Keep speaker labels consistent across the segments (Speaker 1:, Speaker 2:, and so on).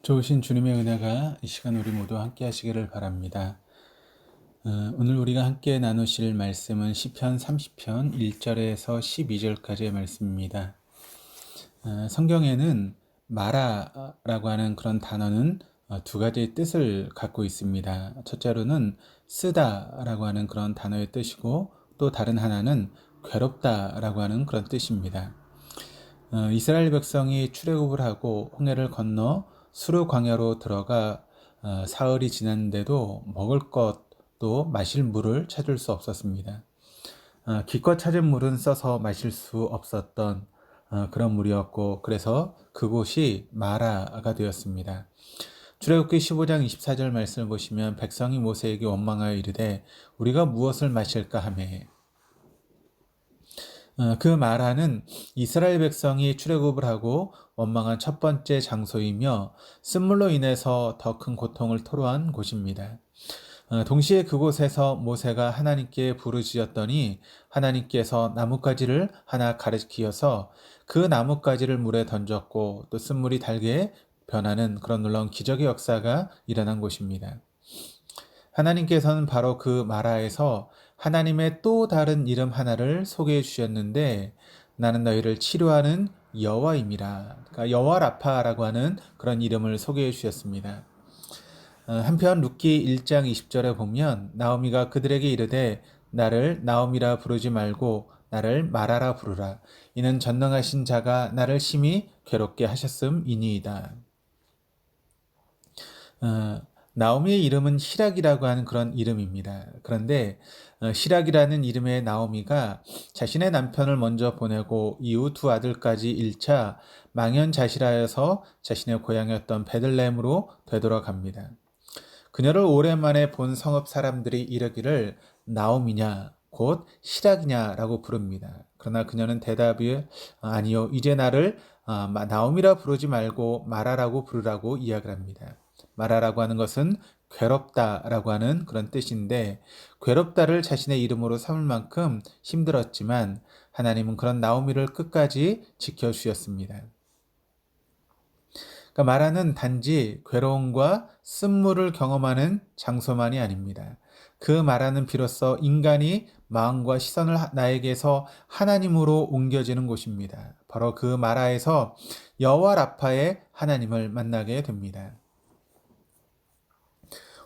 Speaker 1: 좋으신 주님의 은혜가 이 시간 우리 모두 함께 하시기를 바랍니다. 오늘 우리가 함께 나누실 말씀은 시편 30편 1절에서 12절까지의 말씀입니다. 성경에는 마라라고 하는 그런 단어는 두 가지의 뜻을 갖고 있습니다. 첫째로는 쓰다라고 하는 그런 단어의 뜻이고, 또 다른 하나는 괴롭다라고 하는 그런 뜻입니다. 이스라엘 백성이 출애굽을 하고 홍해를 건너 수르 광야로 들어가 사흘이 지났는데도 먹을 것도 마실 물을 찾을 수 없었습니다. 기껏 찾은 물은 써서 마실 수 없었던 그런 물이었고, 그래서 그곳이 마라가 되었습니다. 출애굽기 15장 24절 말씀을 보시면 백성이 모세에게 원망하여 이르되 우리가 무엇을 마실까 하매, 그 마라는 이스라엘 백성이 출애굽을 하고 원망한 첫 번째 장소이며 쓴물로 인해서 더 큰 고통을 토로한 곳입니다. 동시에 그곳에서 모세가 하나님께 부르짖었더니 하나님께서 나뭇가지를 하나 가리키어서 그 나뭇가지를 물에 던졌고 또 쓴물이 달게 변하는 그런 놀라운 기적의 역사가 일어난 곳입니다. 하나님께서는 바로 그 마라에서 하나님의 또 다른 이름 하나를 소개해 주셨는데, 나는 너희를 치료하는 여호와임이라. 그러니까 여호와 라파라고 하는 그런 이름을 소개해 주셨습니다. 한편 룻기 1장 20절에 보면 나오미가 그들에게 이르되 나를 나오미라 부르지 말고 나를 마라라 부르라. 이는 전능하신 자가 나를 심히 괴롭게 하셨음이니이다. 나오미의 이름은 시락이라고 하는 그런 이름입니다. 그런데 시락이라는 이름의 나오미가 자신의 남편을 먼저 보내고 이후 두 아들까지 잃자 망연자실하여서 자신의 고향이었던 베들레헴으로 되돌아갑니다. 그녀를 오랜만에 본 성읍 사람들이 이르기를 나오미냐 곧 시락이냐라고 부릅니다. 그러나 그녀는 대답이 아니요, 이제 나를 나오미라 부르지 말고 마라라고 부르라고 이야기를 합니다. 마라라고 하는 것은 괴롭다라고 하는 그런 뜻인데, 괴롭다를 자신의 이름으로 삼을 만큼 힘들었지만 하나님은 그런 나오미를 끝까지 지켜주셨습니다. 그러니까 마라는 단지 괴로움과 쓴물을 경험하는 장소만이 아닙니다. 그 마라는 비로소 인간이 마음과 시선을 나에게서 하나님으로 옮겨지는 곳입니다. 바로 그 마라에서 여호와 라파의 하나님을 만나게 됩니다.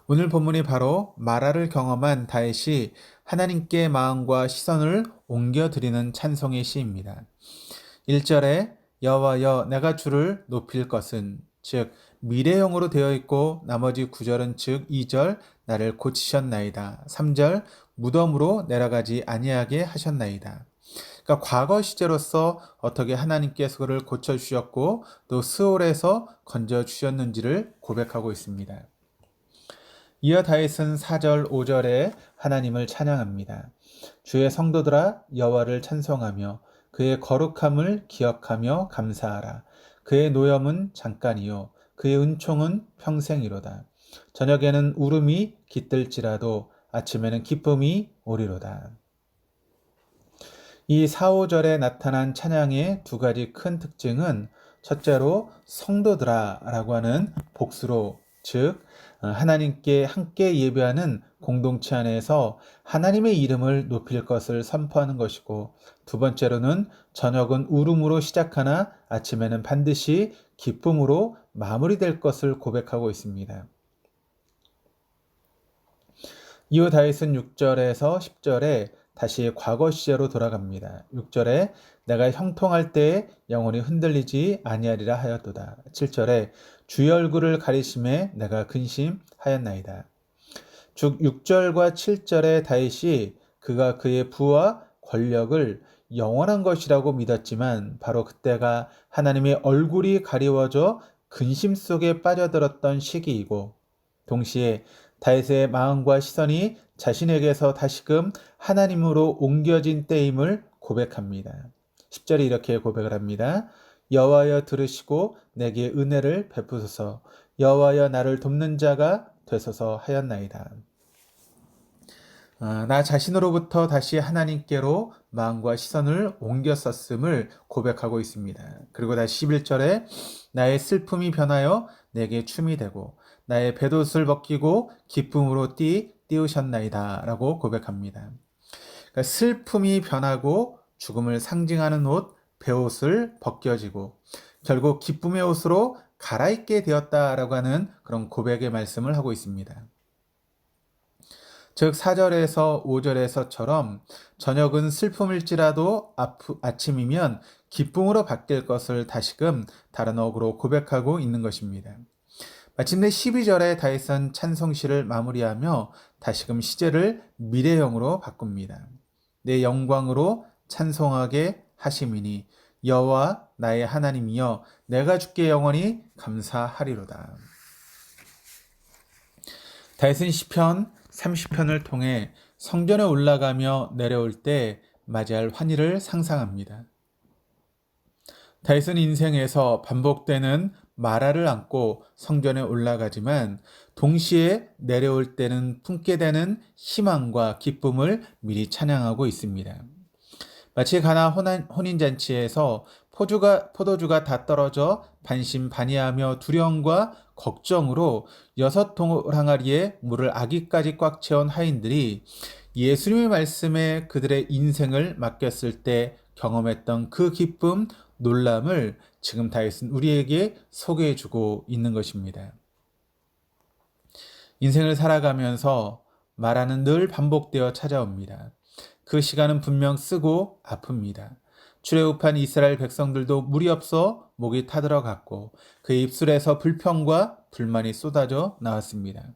Speaker 1: 오늘 본문이 바로 마라를 경험한 다윗이 하나님께 마음과 시선을 옮겨드리는 찬송의 시입니다. 1절에 여호와여 내가 주를 높일 것은, 즉 미래형으로 되어 있고, 나머지 9절은 즉 2절 나를 고치셨나이다, 3절 무덤으로 내려가지 아니하게 하셨나이다. 그러니까 과거 시제로서 어떻게 하나님께서 그를 고쳐주셨고 또 스올에서 건져주셨는지를 고백하고 있습니다. 이어 다윗은 4절 5절에 하나님을 찬양합니다. 주의 성도들아 여호와를 찬송하며 그의 거룩함을 기억하며 감사하라. 그의 노염은 잠깐이요 그의 은총은 평생이로다. 저녁에는 울음이 깃들지라도 아침에는 기쁨이 오리로다. 이 4, 5절에 나타난 찬양의 두 가지 큰 특징은, 첫째로 성도들아 라고 하는 복수로, 즉 하나님께 함께 예배하는 공동체 안에서 하나님의 이름을 높일 것을 선포하는 것이고, 두 번째로는 저녁은 울음으로 시작하나 아침에는 반드시 기쁨으로 마무리될 것을 고백하고 있습니다. 이후 다윗은 6절에서 10절에 다시 과거 시제로 돌아갑니다. 6절에 내가 형통할 때에 영혼이 흔들리지 아니하리라 하였도다. 7절에 주의 얼굴을 가리심에 내가 근심하였나이다. 즉 6절과 7절의 다윗이 그가 그의 부와 권력을 영원한 것이라고 믿었지만 바로 그때가 하나님의 얼굴이 가리워져 근심 속에 빠져들었던 시기이고, 동시에 다윗의 마음과 시선이 자신에게서 다시금 하나님으로 옮겨진 때임을 고백합니다. 10절에 이렇게 고백을 합니다. 여호와여 들으시고 내게 은혜를 베푸소서. 여호와여 나를 돕는 자가 되소서 하였나이다. 나 자신으로부터 다시 하나님께로 마음과 시선을 옮겼었음을 고백하고 있습니다. 그리고 다시 11절에 나의 슬픔이 변하여 내게 춤이 되고 나의 팻옷을 벗기고 기쁨으로 띄우셨나이다 라고 고백합니다. 그러니까 슬픔이 변하고 죽음을 상징하는 옷, 팻옷을 벗겨지고 결국 기쁨의 옷으로 갈아입게 되었다라고 하는 그런 고백의 말씀을 하고 있습니다. 즉 4절에서 5절에서처럼 저녁은 슬픔일지라도 아침이면 기쁨으로 바뀔 것을 다시금 다른 어구로 고백하고 있는 것입니다. 마침내 12절에 다윗은 찬송시를 마무리하며 다시금 시제를 미래형으로 바꿉니다. 내 영광으로 찬송하게 하심이니 여호와 나의 하나님이여 내가 주께 영원히 감사하리로다. 다윗은 시편 30편을 통해 성전에 올라가며 내려올 때 맞이할 환희를 상상합니다. 다윗은 인생에서 반복되는 마라를 안고 성전에 올라가지만 동시에 내려올 때는 품게 되는 희망과 기쁨을 미리 찬양하고 있습니다. 마치 가나 혼인잔치에서 포도주가 다 떨어져 반신반의하며 두려움과 걱정으로 6동항아리에 물을 아기까지 꽉 채운 하인들이 예수님의 말씀에 그들의 인생을 맡겼을 때 경험했던 그 기쁨, 놀람을 지금 다윗은 우리에게 소개해주고 있는 것입니다. 인생을 살아가면서 마라는 늘 반복되어 찾아옵니다. 그 시간은 분명 쓰고 아픕니다. 출애굽한 이스라엘 백성들도 물이 없어 목이 타들어갔고 그의 입술에서 불평과 불만이 쏟아져 나왔습니다.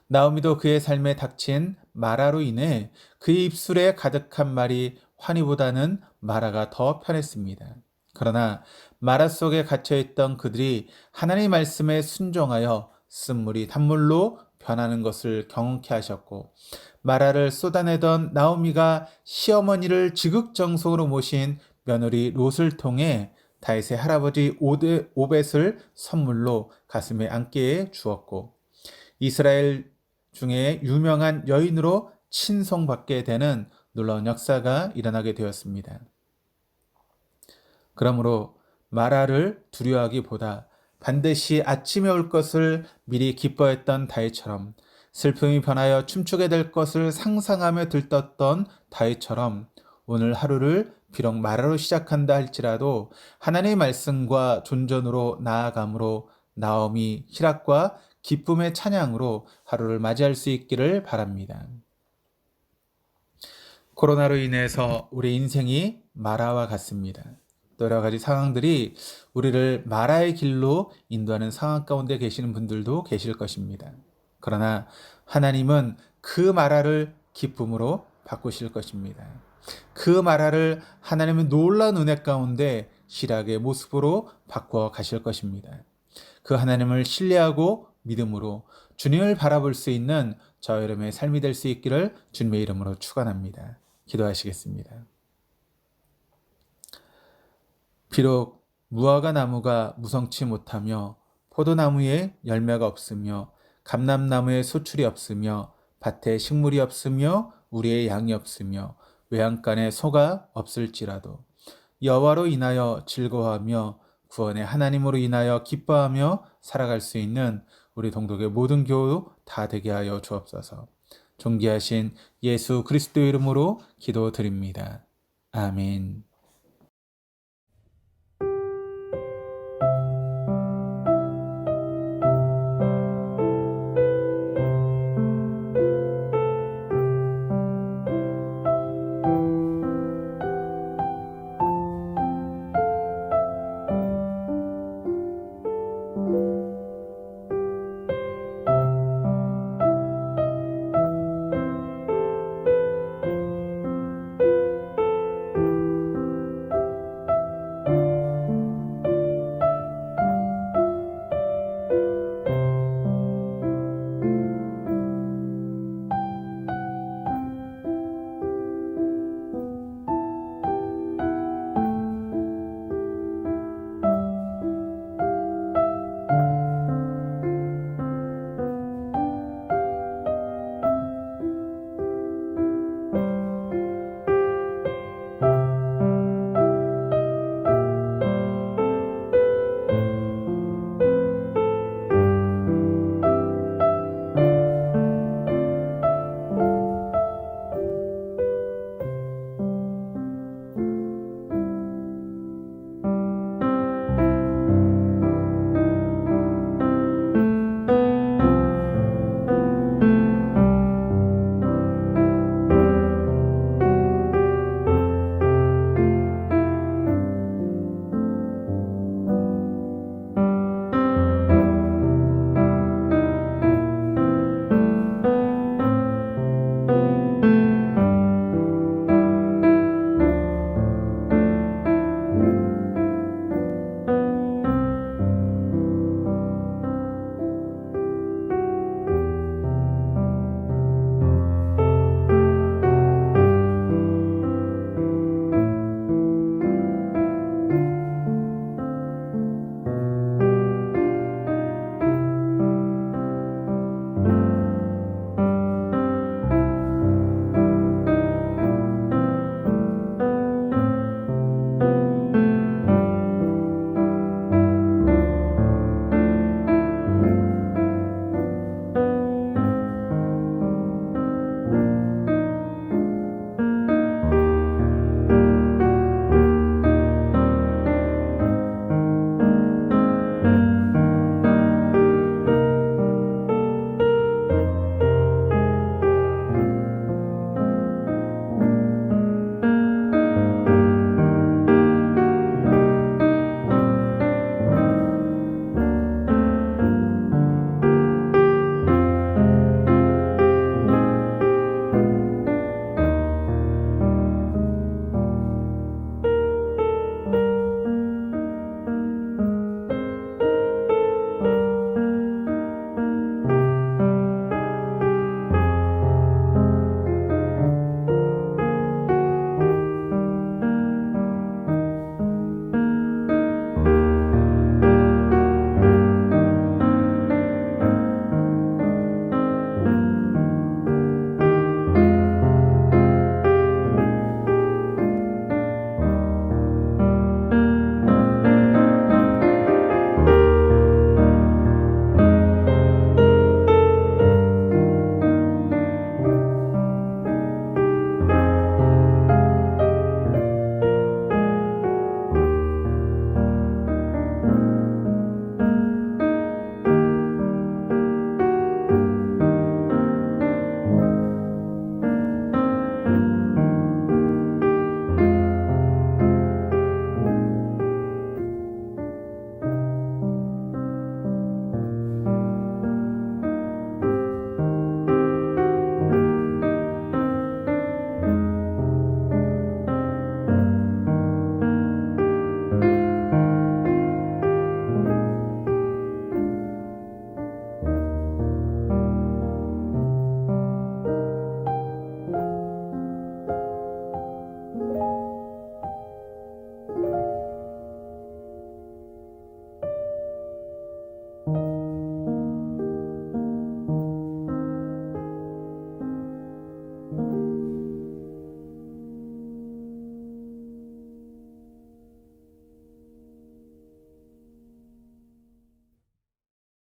Speaker 1: 나오미도 그의 삶에 닥친 마라로 인해 그의 입술에 가득한 말이 환희보다는 마라가 더 편했습니다. 그러나 마라 속에 갇혀있던 그들이 하나님의 말씀에 순종하여 쓴물이 단물로 변하는 것을 경험케 하셨고 마라를 쏟아내던 나오미가 시어머니를 지극정성으로 모신 며느리 롯을 통해 다윗의 할아버지 오벳을 선물로 가슴에 안게 해 주었고 이스라엘 중에 유명한 여인으로 칭송받게 되는 놀라운 역사가 일어나게 되었습니다. 그러므로 마라를 두려워하기보다 반드시 아침에 올 것을 미리 기뻐했던 다윗처럼 슬픔이 변하여 춤추게 될 것을 상상하며 들떴던 다윗처럼 오늘 하루를 비록 마라로 시작한다 할지라도 하나님의 말씀과 존전으로 나아감으로 나오미, 희락과 기쁨의 찬양으로 하루를 맞이할 수 있기를 바랍니다. 코로나로 인해서 우리 인생이 마라와 같습니다. 또 여러 가지 상황들이 우리를 마라의 길로 인도하는 상황 가운데 계시는 분들도 계실 것입니다. 그러나 하나님은 그 마라를 기쁨으로 바꾸실 것입니다. 그 마라를 하나님의 놀라운 은혜 가운데 실학의 모습으로 바꿔 가실 것입니다. 그 하나님을 신뢰하고 믿음으로 주님을 바라볼 수 있는 저 여러분의 삶이 될 수 있기를 주님의 이름으로 축원합니다. 기도하시겠습니다. 비록 무화과 나무가 무성치 못하며 포도나무에 열매가 없으며 감람나무에 소출이 없으며 밭에 식물이 없으며 우리의 양이 없으며 외양간에 소가 없을지라도 여호와로 인하여 즐거워하며 구원의 하나님으로 인하여 기뻐하며 살아갈 수 있는 우리 동독의 모든 교우 다 되게 하여 주옵소서. 존귀하신 예수 그리스도의 이름으로 기도드립니다. 아멘.